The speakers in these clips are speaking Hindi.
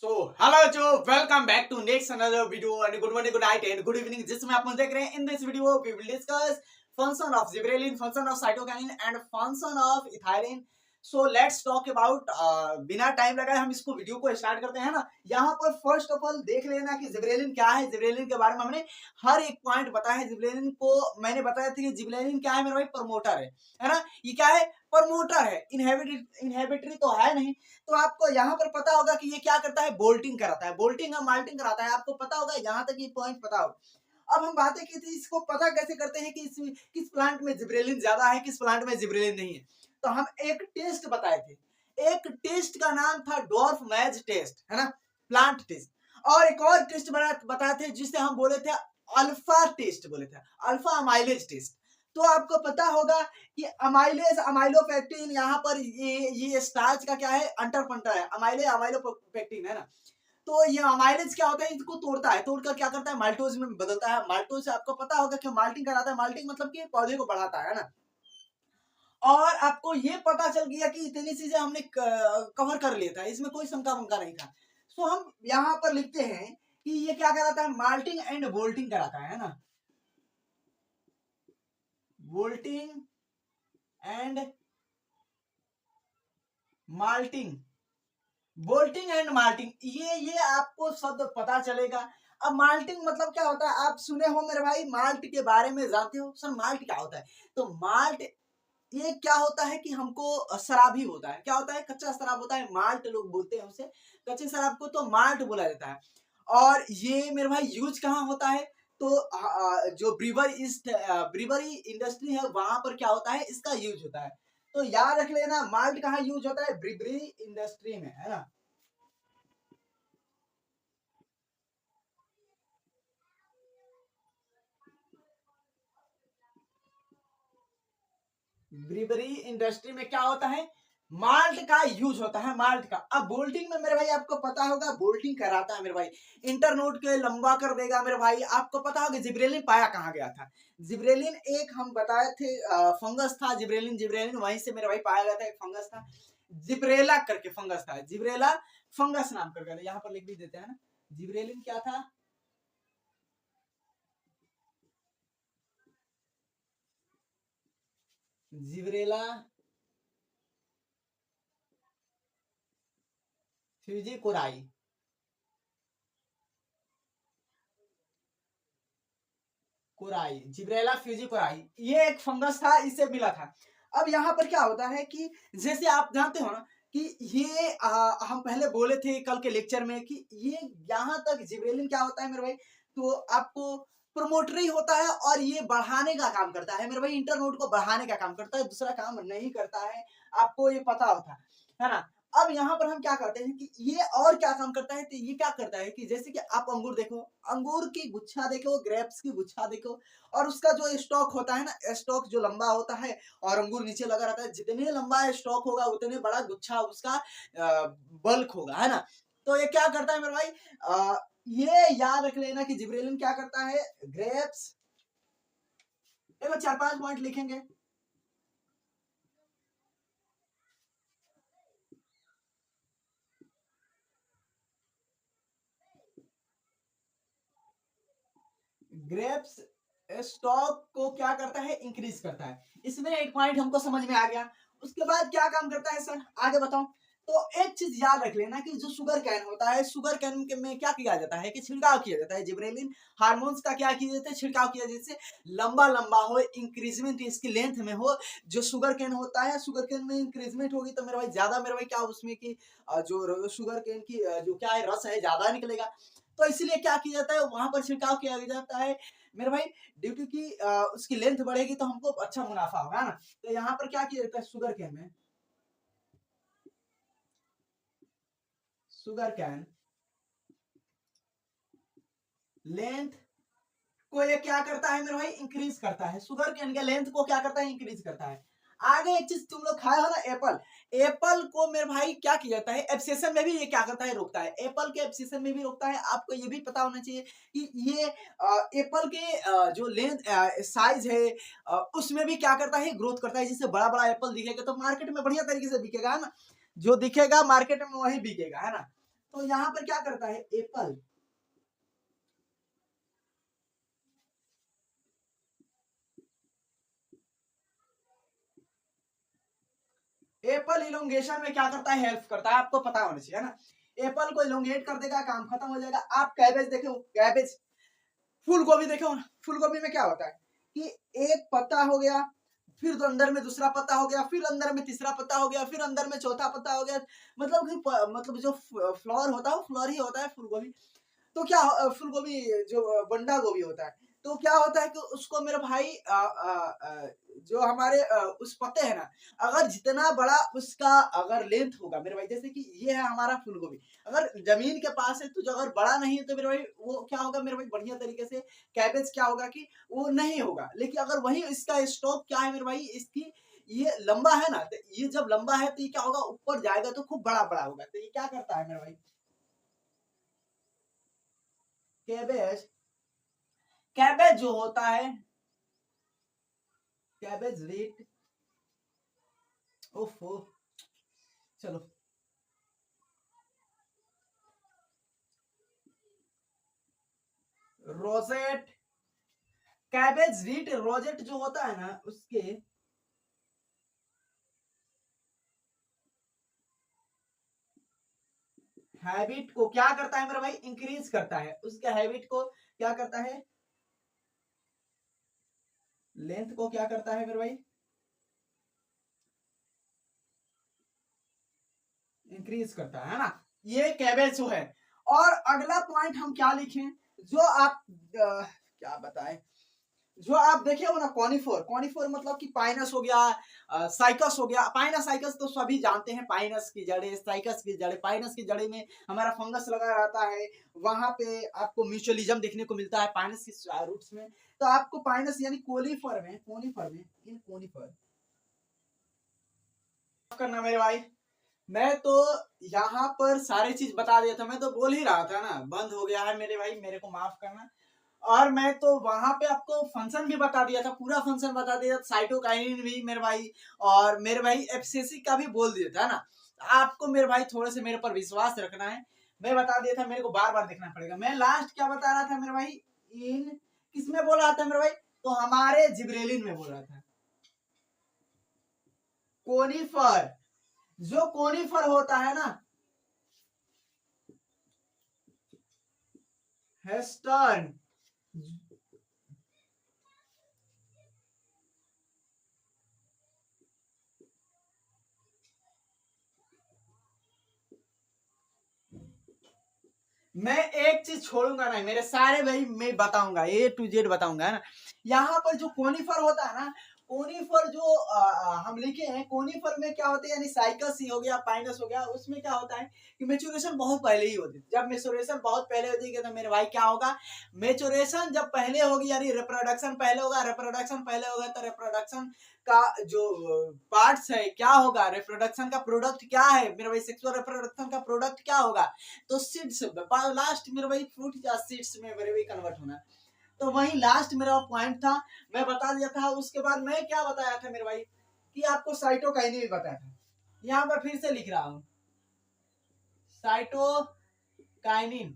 हेलो जो welcome back to next another video and good morning, good night and good evening, जिसमें आप देख रहे हैं। In this video we will discuss function of gibberellin, function of cytokinin and function of ethylene. So let's talk about, बिना टाइम लगाए हम इसको वीडियो को स्टार्ट करते हैं ना। यहाँ पर फर्स्ट ऑफ ऑल देख लेना कि जिबरेलिन क्या है। जिबरेलिन के बारे में हमने हर एक पॉइंट बताया है। जिबरेलिन को मैंने बताया था कि जिबरेलिन क्या है मेरे भाई, प्रमोटर है ना। ये क्या है? प्रमोटर है, इनहेबिटरी तो है नहीं। तो आपको यहाँ पर पता होगा कि ये क्या करता है, बोल्टिंग कराता है, बोल्टिंग और माल्टिंग कराता है। आपको पता होगा, यहाँ तक ये पॉइंट पता होगा। अब हम बातें की थी, इसको पता कैसे करते हैं कि किस प्लांट में जिब्रेलिन ज्यादा है, किस प्लांट में जिब्रेलिन नहीं है। तो हम एक टेस्ट बताए थे। एक टेस्ट का नाम था डॉर्फ मैज टेस्ट, है ना, प्लांट टेस्ट। और एक और टेस्ट बताए थे जिसे हम बोले थे अल्फा टेस्ट, बोले थे अल्फा अमाइलेज टेस्ट। तो आपको पता होगा कि अमाइलेज, अमाइलोपेक्टिन, यहाँ पर ये स्टार्च का क्या है, अंटर है। अमाइलोपेक्टिन है ना। तो ये अमाइलेज क्या होता है, इसको तोड़ता है, तोड़कर क्या करता है, माल्टोज में बदलता है। माल्टोज से आपको पता होगा कि माल्टिंग कराता है। माल्टिंग मतलब कि पौधे को बढ़ाता है ना। और आपको ये पता चल गया कि इतनी चीजें हमने कवर कर लिया था, इसमें कोई शंका वंका नहीं था। सो हम यहाँ पर लिखते हैं कि ये क्या कराता है, माल्टिंग एंड बोल्टिंग कराता है ना। Bolting and malting, bolting and malting, ये आपको शब्द पता चलेगा। अब माल्टिंग मतलब क्या होता है, आप सुने हो मेरे भाई, माल्ट के बारे में जानते हो सर, माल्ट क्या होता है? तो माल्ट ये क्या होता है कि हमको शराब ही होता है। क्या होता है? कच्चा शराब होता है, माल्ट लोग बोलते हैं उसे। कच्चे शराब को तो माल्ट बोला जाता है। और ये मेरे भाई यूज कहाँ होता है? तो जो ब्रीवरी इंडस्ट्री है, वहां पर क्या होता है, इसका यूज होता है। तो याद रख लेना, माल्ट कहाँ यूज होता है, ब्रीवरी इंडस्ट्री में, है ना। ब्रीवरी इंडस्ट्री में क्या होता है, माल्ट का यूज होता है, माल्ट का। अब बोल्टिंग में मेरे भाई आपको पता होगा, बोल्टिंग कराता है मेरे भाई, इंटरनोड के लंबा कर देगा मेरे भाई। आपको पता होगा जिब्रेलिन पाया कहाँ गया था। जिब्रेलिन एक हम बताए थे फंगस था, जिब्रेलिन जिब्रेलिन वहीं से मेरे भाई पाया गया था, एक फंगस था, जिब्रेला करके फंगस था, जिब्रेला फंगस नाम करके, यहाँ पर लिख भी देते हैं ना। जिब्रेलिन क्या था, जिब्रेला फ्यूजिकोराई, कोराई, जिब्रेला फ्यूजी कोराई, ये एक फंगस था, इससे मिला था। अब यहाँ पर क्या होता है कि जैसे आप जानते हो ना कि ये हम पहले बोले थे कल के लेक्चर में कि ये यहाँ तक जिब्रेलिन क्या होता है मेरे भाई, तो आपको प्रोमोटरी होता है और ये बढ़ाने का काम करता है मेरे भाई, इंटरनोड को बढ़ाने का काम करता है, दूसरा काम नहीं करता है। आपको ये पता होता है ना। अब यहाँ पर हम क्या करते हैं कि ये और क्या काम करता है, तो ये क्या करता है कि जैसे कि आप अंगूर देखो, अंगूर की गुच्छा देखो, ग्रेप्स की गुच्छा देखो, और उसका जो स्टॉक होता है ना, स्टॉक जो लंबा होता है और अंगूर नीचे लगा रहता है, जितने लंबा स्टॉक होगा उतने बड़ा गुच्छा उसका बल्क होगा, है ना। तो ये क्या करता है मेरे भाई, ये याद रख लेना कि जिब्रेलिन क्या करता है, ग्रेप्स, देखो 4-5 पॉइंट लिखेंगे। ग्रेप्स स्टॉक को क्या करता है, इंक्रीज करता है। इसमें एक पॉइंट हमको समझ में आ गया। उसके बाद क्या काम करता है सर, आगे बताओ। तो एक चीज याद रख लेना कि जो शुगर कैन होता है, शुगर कैन में क्या किया जाता है कि छिड़काव किया जाता है, जिब्रेलिन हार्मोन्स का क्या किया जाता है, छिड़काव किया जाता है, जिससे लंबा लंबा हो, इंक्रीजमेंट इसकी लेंथ में हो। जो शुगर कैन होता है, शुगर कैन में इंक्रीजमेंट होगी तो मेरे भाई ज्यादा, मेरे भाई क्या उसमें की जो शुगर कैन की जो क्या है, रस है, ज्यादा निकलेगा। तो इसलिए क्या किया जाता है, वहां पर छिड़काव किया जाता है मेरे भाई, ड्यू टू की उसकी लेंथ बढ़ेगी तो हमको अच्छा मुनाफा होगा ना। तो यहाँ पर क्या किया जाता है, शुगर कैन में, शुगर कैन लेंथ को ये क्या करता है मेरे भाई, इंक्रीज करता है। शुगर कैन के लेंथ को क्या करता है, इंक्रीज करता है। आगे एक चीज तुम लोग खाए हो ना, एप्पल, एप्पल को मेरे भाई क्या किया जाता है, एब्सेशन में भी ये क्या करता है, रोकता है। एप्पल के एब्सेशन में भी रोकता है। आपको ये भी पता होना चाहिए कि ये एप्पल के जो लेंथ साइज है, उसमें भी क्या करता है, ग्रोथ करता है। जिससे बड़ा बड़ा एप्पल दिखेगा तो मार्केट में बढ़िया तरीके से बिकेगा, है ना। जो दिखेगा मार्केट में वही बिकेगा, है ना। तो यहां पर क्या करता है एप्पल, एप्पल इलोंगेशन में क्या करता है, हेल्प करता है, आपको पता होना चाहिए है ना। एप्पल को इलोंगेट कर देगा, काम खत्म हो जाएगा। आप कैबेज देखो, कैबेज, फूल गोभी देखो ना, फूल गोभी में क्या होता है कि एक पत्ता हो गया, फिर तो अंदर में दूसरा पत्ता हो गया, फिर अंदर में तीसरा पत्ता हो गया, फिर अंदर में चौथा पत्ता हो गया। मतलब कि मतलब जो फ्लावर होता है वो फ्लावर ही होता है फूल गोभी। तो क्या फूल गोभी जो बंडा गोभी होता है, तो क्या होता है कि उसको मेरे भाई जो हमारे उस पत्ते है ना, अगर जितना बड़ा उसका अगर लेंथ होगा मेरे भाई, जैसे कि ये है हमारा फूल गोभी, अगर जमीन के पास है तो जो अगर बड़ा नहीं है तो मेरे भाई वो क्या होगा मेरे भाई, बढ़िया तरीके से कैबेज क्या होगा कि वो नहीं होगा। लेकिन अगर वही इसका स्टॉक क्या है मेरे भाई, इसकी ये लंबा है ना, तो ये जब लंबा है तो ये क्या होगा, ऊपर जाएगा तो खूब बड़ा बड़ा होगा। तो ये क्या करता है मेरे भाई, कैबेज, कैबेज जो होता है, कैबेज रीट, ओफो, चलो, रोजेट, कैबेज रीट रोजेट जो होता है ना, उसके हैबिट को क्या करता है मेरा भाई, इंक्रीज करता है। उसके हैबिट को क्या करता है, लेंथ को क्या करता है मेरे भाई, इंक्रीज करता है ना। ये कैबेज जो है। और अगला पॉइंट हम क्या लिखें, जो आप क्या बताएं, जो आप देखे हो ना कॉनिफोर, कॉनिफोर मतलब कि पाइनस हो गया, साइकस हो गया। पाइनस साइकस तो सभी जानते हैं, पाइनस की जड़ें, साइकस की जड़ें, पाइनस की जड़ें में हमारा फंगस लगा रहता है, वहां पे आपको म्यूचुअलिज्म देखने को मिलता है पाइनस की रूट्स में। तो आपको पाइनस यानी कोलीफर में, कोनीफर में, इन कोनीफर करना मेरे भाई। मैं तो यहाँ पर सारी चीज बता दिया था, मैं तो बोल ही रहा था ना, बंद हो गया है मेरे भाई, मेरे को माफ करना। और मैं तो वहां पे आपको फंक्शन भी बता दिया था, पूरा फंक्शन बता दिया था, साइटोकाइनिन भी मेरे भाई, और मेरे भाई एफसीसी का भी बोल दिया था ना। आपको मेरे भाई थोड़े से मेरे पर विश्वास रखना है, मैं बता दिया था, मेरे को बार बार देखना पड़ेगा। मैं लास्ट क्या बता रहा था मेरे भाई, इन किसमें बोल रहा था मेरे भाई, तो हमारे जिब्रेलिन में बोल रहा था। कोनिफर, जो कोनिफर होता है ना, हेस्टन, मैं एक चीज छोड़ूंगा नहीं, मेरे सारे भाई मैं बताऊंगा, ए टू जेड बताऊंगा, है ना। यहाँ पर जो कोनिफर होता है ना, कोनिफर जो हम लिखे हैं, कोनिफर में क्या होता है, यानी साइकस ही हो गया, पाइनस हो गया, उसमें क्या होता है कि मेचुरेशन बहुत पहले ही होती है। जब मेचुरेशन बहुत पहले होती है तो मेरे भाई क्या होगा, मेचुरेशन जब पहले होगी यानी रिप्रोडक्शन पहले होगा, रिप्रोडक्शन पहले होगा तो रिप्रोडक्शन का जो पार्ट्स है क्या होगा, रिप्रोडक्शन का प्रोडक्ट क्या है मेरे भाई, सेक्सुअल रिप्रोडक्शन का प्रोडक्ट क्या होगा, तो सीड्स, लास्ट मेरे भाई फ्रूट या सीड्स में मेरे भाई कन्वर्ट होना। तो वही लास्ट मेरा पॉइंट था, मैं बता दिया था। उसके बाद मैं क्या बताया था मेरे भाई, कि आपको साइटोकाइनिन भी बताया था। यहाँ पर फिर से लिख रहा हूँ, साइटोकाइनिन,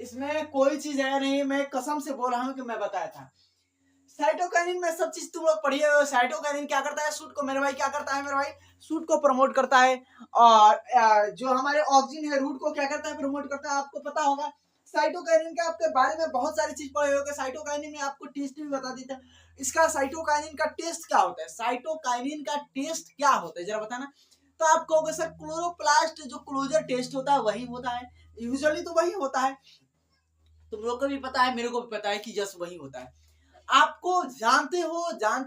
इसमें कोई चीज है नहीं, मैं कसम से बोल रहा हूँ कि मैं बताया था। साइटोकाइनिन में सब चीज तुम लोग पढ़िए हो। साइटोकाइनिन क्या करता है, सूट को मेरे भाई क्या करता है मेरे भाई, सूट को प्रमोट करता है। और जो हमारे ऑक्सीजन है रूट को क्या करता है, प्रमोट करता है, आपको पता होगा। साइटोकाइनिन के आपके बारे में बहुत सारी चीज पढ़े होंगे। साइटोकाइनिन में आपको टेस्ट भी बता देता है, इसका साइटोकाइनिन का टेस्ट क्या होता है, साइटोकाइनिन का टेस्ट क्या होता है जरा बताना। तो आप कहोगे सर क्लोरोप्लास्ट जो क्लोजर टेस्ट होता है वही होता है, यूजुअली तो वही होता है, तुम लोग को भी पता है, मेरे को भी पता है कि जस्ट वही होता है। आपको जानते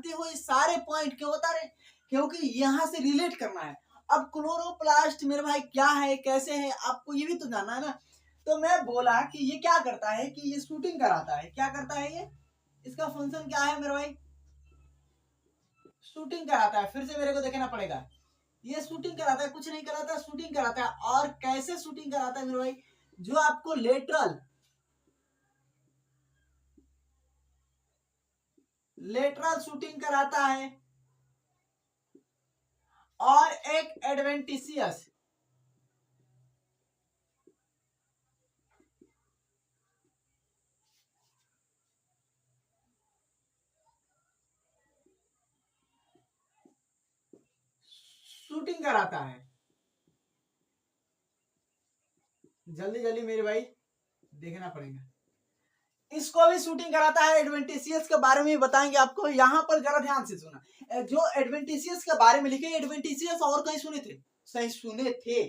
हो इस सारे पॉइंट क्यों बता रहे, क्योंकि यहाँ से रिलेट करना है। अब क्लोरोप्लास्ट मेरे भाई क्या है, कैसे है, आपको ये भी तो जानना है ना। तो मैं बोला कि ये क्या करता है कि ये शूटिंग कराता है, क्या करता है ये, इसका फंक्शन क्या है मेरे भाई, शूटिंग कराता है। फिर से मेरे को देखना पड़ेगा, ये शूटिंग कराता है, कुछ नहीं कराता, शूटिंग कराता है। और कैसे शूटिंग कराता है मेरे भाई, जो आपको लेटरल शूटिंग कराता है, और एक एडवेंटिशियस शूटिंग कराता है। जल्दी जल्दी मेरे भाई देखना पड़ेगा। इसको भी शूटिंग कराता है। एडवेंटिशियस के बारे में बताएंगे आपको। यहाँ पर जरा ध्यान से सुना, जो एडवेंटिशियस के बारे में लिखे, एडवेंटिशियस और कहीं सुने थे? सही सुने थे।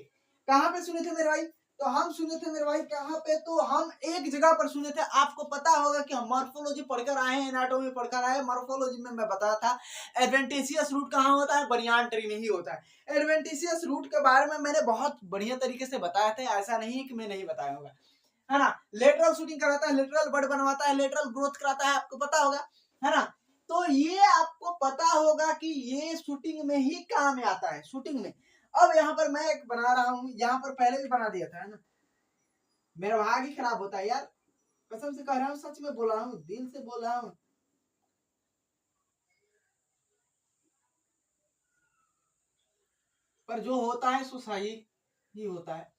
कहाँ पे सुने थे मेरे भाई? तो हम सुने थे मेरे भाई कहाँ पे, तो हम एक जगह पर सुने थे। आपको पता होगा कि हम मॉर्फोलॉजी पढ़कर आए हैं, एनाटॉमी पढ़कर आए हैं। मॉर्फोलॉजी में मैं बताया था एडवेंटिशियस रूट कहाँ होता है, बनियान ट्री में ही होता है। एडवेंटिशियस रूट के बारे में मैंने बहुत बढ़िया तरीके से बताया था, ऐसा नहीं है कि मैं नहीं बताया होगा, है ना। लेटरल शूटिंग कराता है, लेटरल बड बनवाता है, लेटरल ग्रोथ कराता है, आपको पता होगा, है ना। तो ये आपको पता होगा कि ये शूटिंग में ही काम में आता है, शूटिंग में। अब यहाँ पर मैं एक बना रहा हूँ, यहाँ पर पहले भी बना दिया था, है ना। मेरा भाग ही खराब होता है यार, कसम से कह रहा हूँ, सच में बोल रहा हूँ, दिल से बोल रहा हूँ। पर जो होता है सो सही ही होता है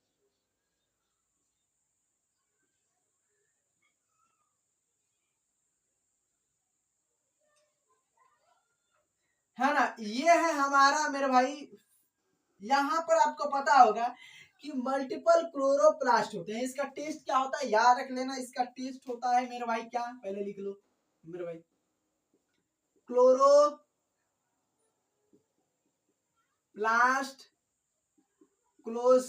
ना। ये है हमारा मेरे भाई। यहाँ पर आपको पता होगा कि मल्टीपल क्लोरोप्लास्ट होते हैं। इसका टेस्ट क्या होता है याद रख लेना। इसका टेस्ट होता है मेरे भाई, क्या पहले लिख लो मेरे भाई, क्लोरोप्लास्ट क्लोज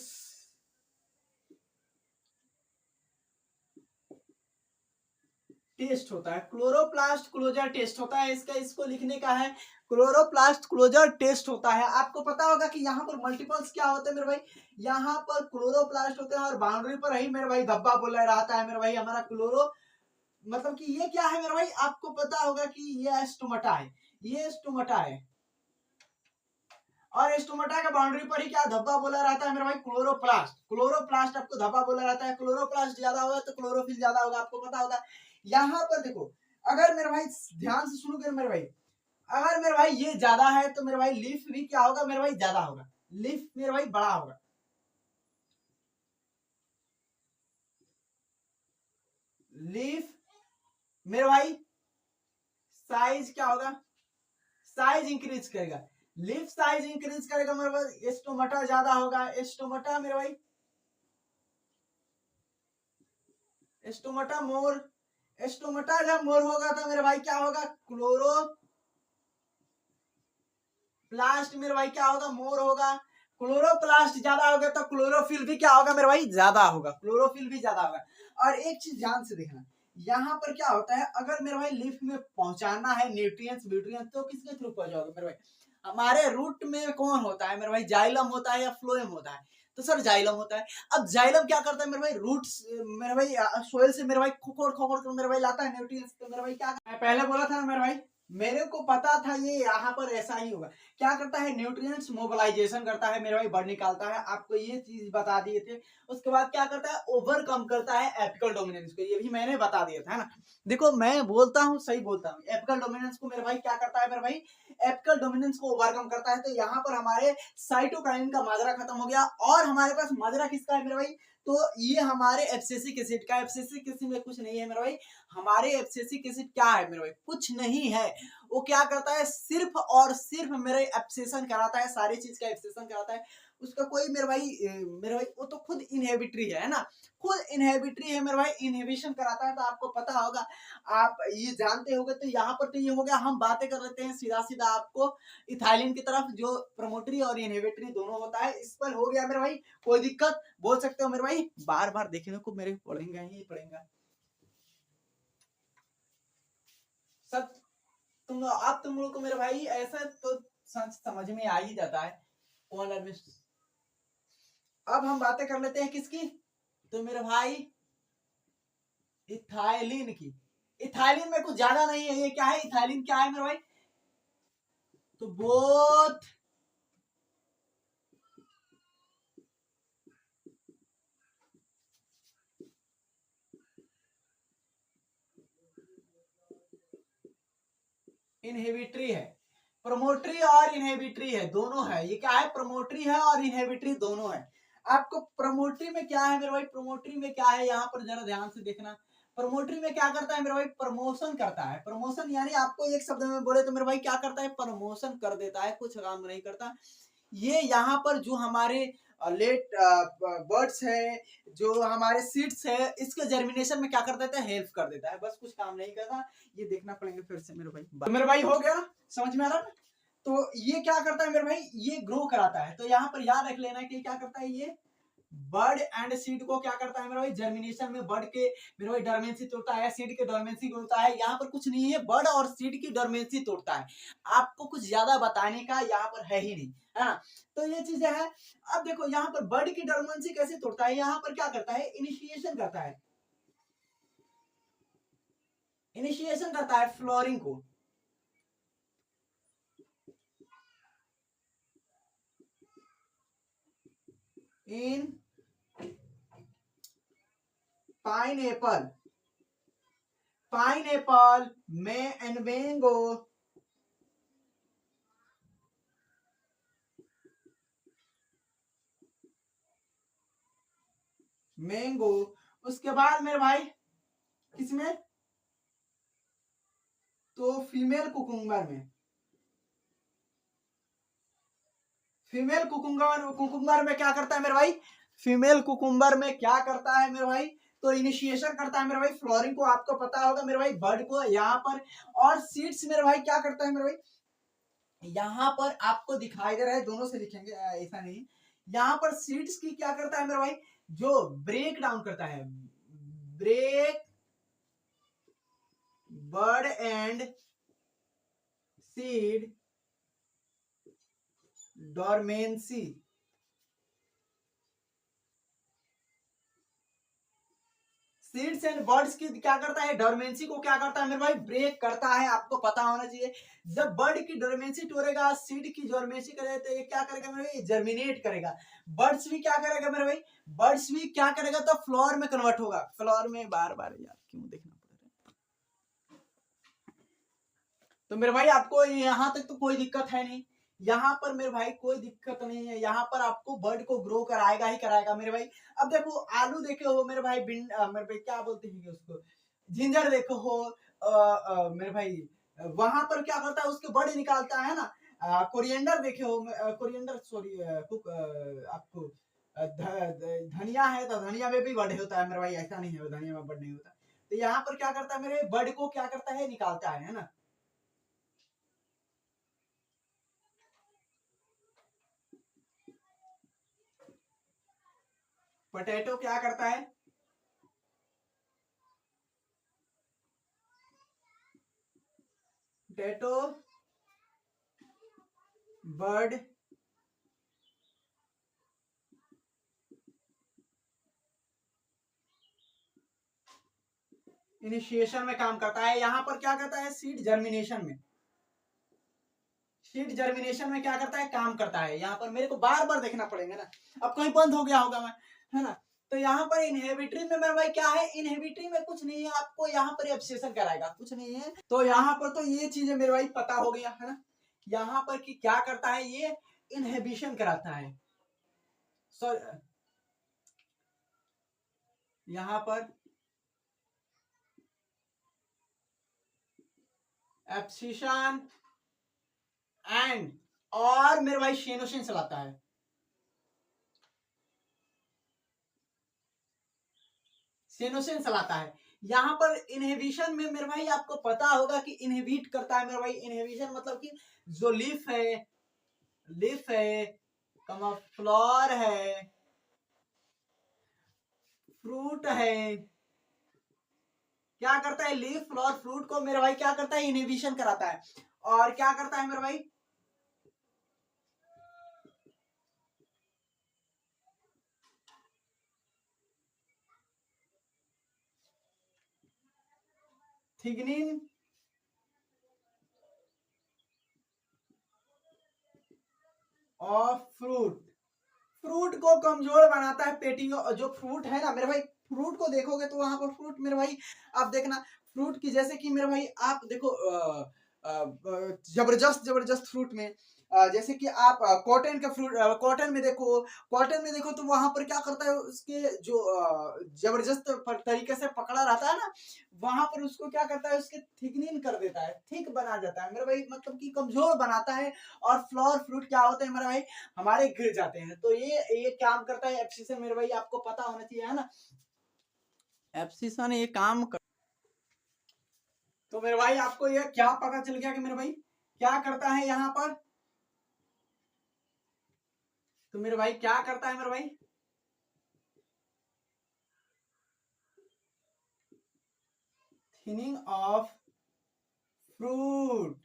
टेस्ट होता है, क्लोरोप्लास्ट क्लोजर टेस्ट होता है इसका। इसको लिखने का है, क्लोरोप्लास्ट क्लोजर टेस्ट होता है। आपको पता होगा कि यहाँ पर मल्टीपल्स क्या होते हैं मेरे भाई, यहाँ पर क्लोरोप्लास्ट होते हैं और बाउंड्री पर ही मेरे भाई धब्बा बोला रहता है मेरे भाई हमारा क्लोरो। मतलब कि ये क्या है मेरे भाई, आपको पता होगा कि ये स्टोमाटा है, ये स्टोमाटा है। और स्टोमाटा के बाउंड्री पर ही क्या धब्बा बोला रहता है मेरे भाई, क्लोरोप्लास्ट। क्लोरोप्लास्ट आपको धब्बा बोला रहता है। क्लोरोप्लास्ट ज्यादा होगा तो क्लोरोफिल ज्यादा होगा, आपको पता होगा। यहाँ पर देखो, अगर मेरे भाई ध्यान से सुनोगे मेरे भाई, अगर मेरे भाई ये ज्यादा है तो मेरे भाई लीफ भी क्या होगा मेरे भाई, ज्यादा होगा। लीफ मेरे भाई बड़ा होगा। लीफ मेरे भाई साइज क्या होगा, साइज इंक्रीज करेगा। लीफ साइज इंक्रीज करेगा मेरे भाई, स्टोमाटा ज्यादा होगा। स्टोमाटा मेरे भाई, स्टोमाटा मोर, स्टोमाटा जब मोर होगा तो मेरे भाई क्या होगा, क्लोरो प्लास्ट मेरे भाई क्या होगा, मोर होगा। क्लोरोप्लास्ट ज्यादा होगा तो क्लोरोफिल भी क्या होगा मेरे भाई, ज्यादा होगा। क्लोरोफिल भी ज्यादा होगा। और एक चीज ध्यान से देखना, यहाँ पर क्या होता है, अगर मेरे भाई लीफ में पहुंचाना है न्यूट्रिएंट्स ब्यूट्रिएंट्स तो किसके थ्रू पहुंचाओगे मेरे भाई, हमारे रूट में कौन होता है मेरे भाई, जाइलम होता है या फ्लोएम होता है? तो सर जाइलम होता है। अब जाइलम क्या करता है मेरे भाई, रूट्स मेरे भाई सोयल से मेरे भाई खोखोड़ खोखोड़ कर मेरे भाई लाता है न्यूट्रिएंट्स। तो मेरे भाई क्या, मैं पहले बोला था ना मेरे भाई, मेरे को पता था ये यहाँ पर ऐसा ही होगा। क्या करता है, न्यूट्रिएंट्स मोबिलाइजेशन करता है मेरे भाई, बर्न निकालता है, आपको ये चीज बता दिए थे। उसके बाद क्या करता है, ओवरकम करता है एपिकल डोमिनेंस को, ये भी मैंने बता दिया था, है ना। देखो मैं बोलता हूँ, सही बोलता हूँ। एपिकल डोमिनेंस को मेरे भाई क्या करता है मेरे भाई, एपिकल डोमिनेंस को ओवरकम करता है। तो यहाँ पर हमारे साइटोकाइनिन का माजरा खत्म हो गया और हमारे पास माजरा किसका है मेरे भाई, तो ये हमारे एब्सिसिक एसिड का। एब्सिसिक एसिड में कुछ नहीं है मेरे भाई, हमारे एब्सिसिक एसिड क्या है मेरे भाई, कुछ नहीं है। वो क्या करता है, सिर्फ और सिर्फ मेरे एब्सेशन कराता है, सारी चीज का एब्सेशन कराता है। उसका कोई मेरे भाई वो तो खुद इनहेबिटरी है ना, खुद इनहेबिटरी है मेरे भाई, इनहिबिशन कराता है। तो आपको पता होगा, आप ये जानते होगे। तो यहाँ पर तो ये हो गया, हम बातें कर लेते हैं सीधा सीधा आपको इथाइलिन की तरफ, जो प्रमोटरी और इनहिबिटरी दोनों होता है। इस पर हो गया मेरे भाई, कोई दिक्कत बोल सकते हो मेरे भाई, बार बार देखने को मेरे पढ़ेंगे ही पढ़ेंगे सब। तुम लोग को मेरे भाई ऐसा तो समझ में आ ही जाता है कौन एडमिशन। अब हम बातें कर लेते हैं किसकी, तो मेरे भाई इथाइलिन की। इथाइलिन में कुछ ज्यादा नहीं है, ये क्या है, इथाइलिन क्या है मेरे भाई, तो बोथ इनहिबिटरी है, प्रमोटरी और इनहिबिटरी है, दोनों है। ये क्या है, प्रमोटरी है और इनहिबिटरी दोनों है। आपको प्रमोटरी में क्या है मेरे भाई, प्रमोटरी में क्या है, यहाँ पर जरा ध्यान से देखना। प्रमोटरी में क्या करता है मेरे भाई, प्रमोशन करता है। प्रमोशन यानी आपको एक शब्द में बोले तो मेरे भाई क्या करता है, प्रमोशन कर देता है, कुछ काम नहीं करता। ये यहाँ पर जो हमारे लेट बर्ड्स है, जो हमारे सीड्स है, इसके जर्मिनेशन में क्या कर देता है, हेल्प कर देता है, बस कुछ काम नहीं करता। ये देखना पड़ेगा फिर से मेरे भाई। तो मेरे भाई हो गया, समझ में आ रहा है? तो ये क्या करता है मेरे भाई, ये ग्रो कराता है। तो यहाँ पर याद रख लेना कि क्या करता है, ये बर्ड एंड सीड को क्या करता है मेरा भाई, जर्मिनेशन में बर्ड के मेरा भाई डोरमेंसी तोड़ता है, सीड के डोरमेंसी तोड़ता है। यहाँ पर कुछ नहीं है, बर्ड और सीड की डोरमेंसी तोड़ता है। आपको कुछ ज्यादा बताने का यहाँ पर है ही नहीं, है ना। तो ये चीजें हैं। अब देखो यहाँ पर बर्ड की डोरमेंसी कैसे तोड़ता है, यहाँ पर क्या करता है, इनिशिएशन करता है, इनिशिएशन करता है फ्लोरिंग को। इन पाइनएप्पल, पाइनएप्पल में एंड मैंगो, मैंगो। उसके बाद मेरे भाई किसमें, तो फीमेल कुकुम्बर में, फीमेल कुकुम्बर, कुकुम्बर में क्या करता है मेरे भाई, फीमेल कुकुम्बर में क्या करता है मेरे भाई, तो इनिशिएशन करता है मेरे भाई फ्लोरिंग को। आपको पता होगा मेरे भाई बर्ड को यहाँ पर। और सीड्स मेरे भाई क्या करता है मेरे भाई, यहाँ पर आपको दिखाई दे रहा है, दोनों से लिखेंगे ऐसा नहीं। यहाँ पर सीड्स की क्या करता है मेरे भाई, जो ब्रेक डाउन करता है, break bud and seed dormancy. Seeds and buds की क्या करता है, डोरमेंसी को क्या करता है मेरे भाई, ब्रेक करता है। आपको पता होना चाहिए, जब बर्ड की डोरमेंसी तोड़ेगा, सीड की डोरमेंसी करेगा, तो ये क्या करेगा मेरे भाई, जर्मिनेट करेगा। बर्ड्स भी क्या करेगा मेरे भाई, बर्ड्स भी क्या करेगा, तो फ्लोर में कन्वर्ट होगा। फ्लोर में बार बार यार क्यों देखना पड़ रहा है। तो मेरे भाई आपको यहां तक तो कोई दिक्कत है नहीं, यहाँ पर मेरे भाई कोई दिक्कत नहीं है। यहाँ पर आपको बर्ड को ग्रो कराएगा ही कराएगा मेरे भाई। अब देखो आलू देखे हो मेरे भाई, मेरे भाई क्या बोलते हैं उसको, जिंजर देखो हो, मेरे भाई वहां पर क्या करता है, उसके बर्ड निकालता है ना। कोरिएंडर देखे हो, कोरिएंडर सॉरी, कुक, आपको धनिया है, तो धनिया में भी बर्ड होता है मेरे भाई, ऐसा नहीं है धनिया में बर्ड नहीं होता। तो यहाँ पर क्या करता है मेरे बर्ड को क्या करता है, निकालता है ना। पोटैटो क्या करता है, पोटैटो बर्ड इनिशिएशन में काम करता है। यहाँ पर क्या करता है, सीड जर्मिनेशन में, सीड जर्मिनेशन में क्या करता है, काम करता है। यहाँ पर मेरे को बार बार देखना पड़ेगा ना, अब कहीं बंद हो गया होगा मैं, है ना। तो यहाँ पर इनहेबिटरी में मेरे भाई क्या है, इनहेबिटरी में कुछ नहीं है, आपको यहाँ पर एब्सेशन कराएगा, कुछ नहीं है। तो यहाँ पर तो ये चीजें मेरे भाई पता हो गया है ना। यहाँ पर कि क्या करता है, ये इनहेबिशन कराता है। सो यहाँ पर एब्सिशन एंड, और मेरे भाई शेनोशन चलाता है, सेनोसिन चलाता है। यहाँ पर इनहिबिशन में मेरे भाई आपको पता होगा कि इनहिबिट करता है मेरे भाई। इनहिबिशन मतलब कि जो लीफ है, लीफ है, कमा फ्लावर है, फ्रूट है, क्या करता है, लीफ फ्लावर फ्रूट को मेरे भाई क्या करता है, इनहिबिशन कराता है। और क्या करता है मेरे भाई, थिगनिन ऑफ फ्रूट, फ्रूट को कमजोर बनाता है, पेटी जो फ्रूट है ना मेरे भाई, फ्रूट को देखोगे तो वहां पर फ्रूट मेरे भाई आप देखना, फ्रूट की जैसे कि मेरे भाई आप देखो जबरदस्त जबरदस्त फ्रूट में जैसे कि आप कॉटन का फ्रूट, कॉटन में देखो तो वहां पर क्या करता है, उसके जो जबरदस्त तरीके से पकड़ा रहता है ना, वहां पर उसको क्या करता है, उसके थिकनिंग कर देता है, थिक बना देता है मेरे भाई, मतलब कि कमजोर बनाता है। और फ्लावर फ्रूट क्या होते हैं मेरे भाई, हमारे गिर जाते हैं। तो ये काम करता है एप्सिसन मेरे भाई, आपको पता होना चाहिए है ना, एप्सिसन ये काम कर। तो मेरे भाई आपको ये क्या पता चल गया कि मेरे भाई क्या करता है यहाँ पर, तो मेरे भाई क्या करता है मेरे भाई, थिनिंग ऑफ फ्रूट,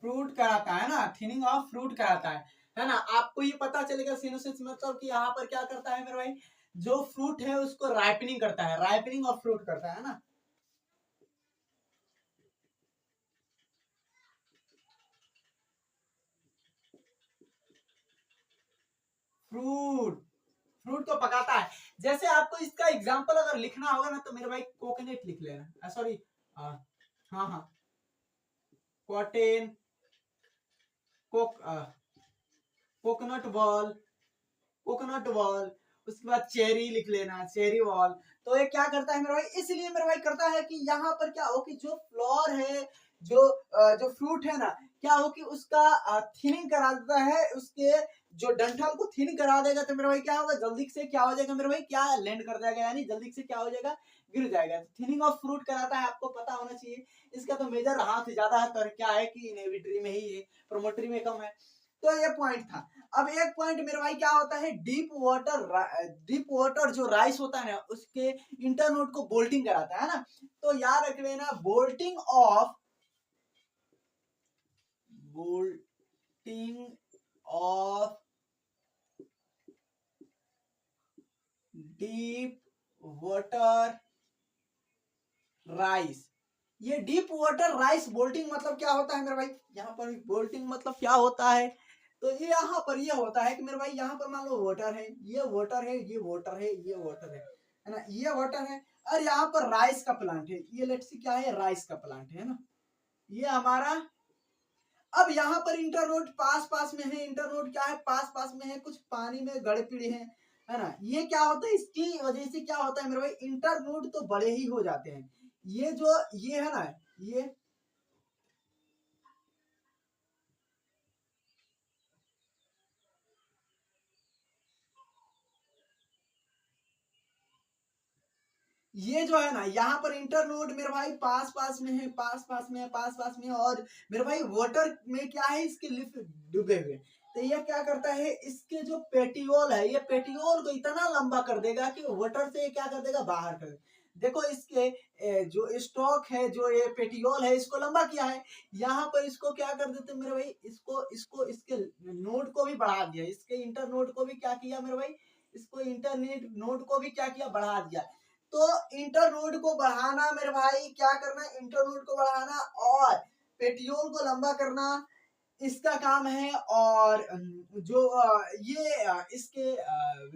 फ्रूट कराता है ना, थिनिंग ऑफ फ्रूट कराता है ना। आपको ये पता चलेगा सिनोसिस मतलब कि यहाँ पर क्या करता है मेरे भाई, जो फ्रूट है उसको राइपनिंग करता है, राइपनिंग ऑफ फ्रूट करता है ना। फ्रूट, फ्रूट को पकाता है। जैसे आपको इसका एग्जांपल अगर लिखना होगा ना, तो मेरे भाई कोकोनट लिख लेना, सॉरी, हाँ हाँ, cotton, Coke coconut ball, coconut ball, उसके बाद चेरी लिख लेना, चेरी बॉल। तो ये क्या करता है मेरे भाई, इसलिए मेरे भाई करता है कि यहाँ पर क्या हो कि जो फ्लोर है, जो फ्रूट है ना, क्या हो कि उसका थिनिंग करा देता है, उसके जो डंठल को थिन करा देगा। तो मेरे भाई क्या होगा, जल्दी से क्या हो जाएगा मेरे भाई, क्या लैंड कर जाएगा, यानी जल्दी से क्या हो जाएगा, गिर जाएगा। तो थिनिंग ऑफ फ्रूट कराता है, आपको पता होना चाहिए। इसका तो मेजर हाथ ज्यादा है, तो क्या है कि इनहिबिटरी में ही है, प्रोमोटरी में कम है। तो ये पॉइंट था। अब एक पॉइंट मेरे भाई क्या होता है, डीप वाटर जो राइस होता है ना, उसके इंटरनोड को बोल्टिंग कराता है ना। तो याद रख लेना, bolting of deep water rice. ये डीप वाटर राइस बोल्टिंग मतलब क्या होता है मेरे भाई, यहाँ पर बोल्टिंग मतलब क्या होता है, तो ये यहाँ पर ये होता है कि मेरे भाई यहाँ पर मान लो वाटर है, ये वाटर है, ये वाटर है, ये वाटर है ना, ये वाटर है। और यहाँ पर राइस का प्लांट है, ये लेट्स सी क्या है, राइस का प्लांट है ना, ये हमारा। अब यहाँ पर इंटरनोड पास पास में है, इंटरनोड क्या है, पास पास में है, कुछ पानी में गड़े पड़े हैं, है ना। ये क्या होता है, इसकी वजह से क्या होता है मेरे भाई, इंटरनोड तो बड़े ही हो जाते हैं। ये जो ये है ना, ये जो है ना, यहाँ पर इंटरनोड मेरे भाई पास पास में है, पास पास में है, पास पास में है। और मेरे भाई वाटर में क्या है, इसके लिप डूबे हुए। तो ये क्या करता है, इसके जो पेटियोल है, ये पेटियोल को इतना लंबा कर देगा कि वाटर से क्या कर देगा, बाहर कर देगा। देखो इसके जो स्टॉक है, जो ये पेटियोल है, इसको लंबा किया है। यहाँ पर इसको क्या कर देते मेरे भाई, इसको इसको इसके नोड को भी बढ़ा दिया, इसके इंटर नोड को भी क्या किया मेरे भाई, इसको इंटरनेट नोड को भी क्या किया, बढ़ा दिया। तो इंटरनोड को बढ़ाना मेरे भाई, क्या करना, इंटरनोड को बढ़ाना और पेटियोल को लंबा करना, इसका काम है। और जो इसके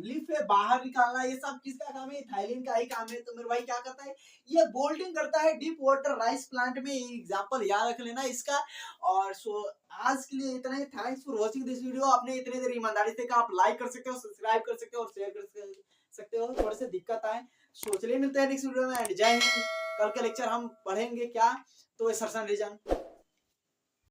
लीफ है बाहर निकालना, ये सब किसका काम है, थाइलिन का ही काम है। तो मेरे भाई क्या करता है, ये बोल्टिंग करता है डीप वाटर राइस प्लांट में, एग्जांपल याद रख लेना इसका। और सो आज के लिए इतना ही, thanks for watching this video. आपने इतने देर ईमानदारी से कहा, आप लाइक कर सकते हो, सब्सक्राइब कर सकते हो और शेयर कर सकते हो। थोड़े से दिक्कत आए, सोच लिए मिलते हैं नेक्स्ट वीडियो में। एंड जय हिंद। कल के लेक्चर हम पढ़ेंगे क्या, तो सरसन रीजन।